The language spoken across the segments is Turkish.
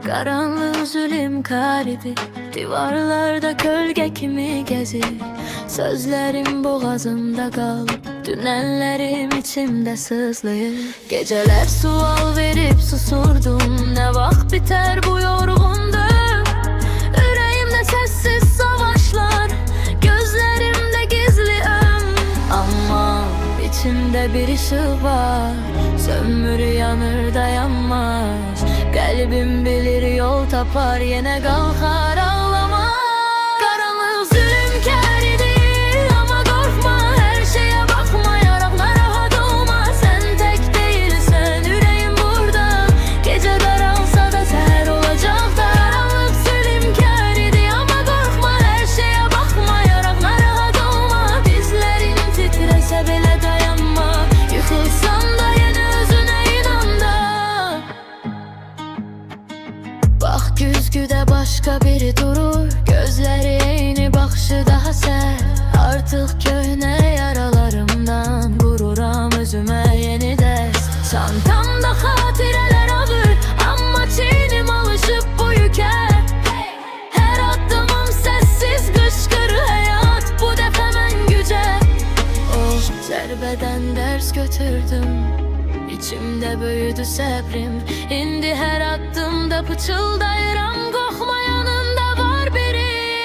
Karanlık zulüm karibi, divarlarda gölge kimi gezir. Sözlerim boğazımda kalıp, dünenlerim içimde sızlayır. Geceler sual verip susurdum, ne vakt biter bu yorgundur. Yüreğimde sessiz savaşlar, gözlerimde gizli ama içimde bir ışık var, sömür yanır dayanmaz. Kalbim bilir yol tapar, yine kalkar ağlamaz. Karanlık zulüm keridir ama korkma, her şeye bakma, yaraklar rahat olma. Sen tek değilsen, yüreğim burada. Gece daralsa da seher olacak da. Karanlık zulüm keridir ama korkma, her şeye bakma, yaraklar rahat olma. Dizlerin titrese bile dayanma, yıkılsan da yine özüne inan da. Bak güzgüde başka biri durur, gözleri eyni, bakışı daha sert. Artık köhne yaralarımdan vururam özüme yeni ders. Çantamda hatireler ağır ama çiğnim alışıp bu yüke. Her adımım sessiz kışkır hayat, bu defemen güce. O zerbeden ders götürdüm, İçimde büyüdü sabrim. İndi her attığımda pıçıldayıram, korkma yanında var biri.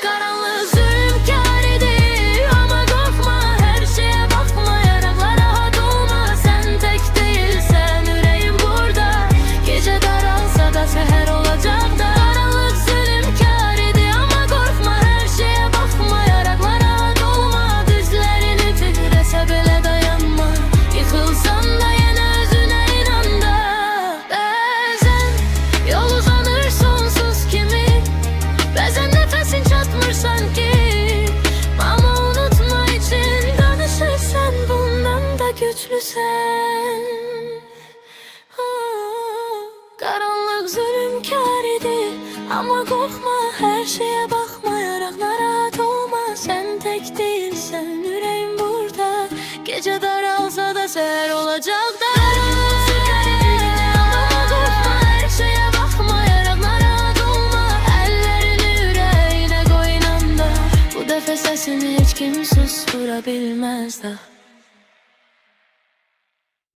Karanlık zulüm keridir ama korkma, her şeye bakma, yaraklar rahat olma. Sen tek değilsen, yüreğim burada. Gece daralsa da seher olacak da. Karanlık zulüm keridir ama korkma, her şeye bakma, yaraklar rahat olma. Dizlerini titrese bile dayanma, yıkılsan da yine özüne inan da. Bazen yol uzanır sonsuz kimi, bazen nefesin çatmır sanki. Ama unutma için danışırsan, bundan da güçlüsen. Karanlık zulüm keridir ama korkma, her şeye bakma, yaraklar rahat olma. Sen tek değilsen, yüreğim burada. Gece daralsa da seher olacak da. Ama korkma, her şeye bakma, yaraklar rahat olma. Ellerini yüreğine koy, inan da. Bu defa sesini hiç kim susturabilmez da.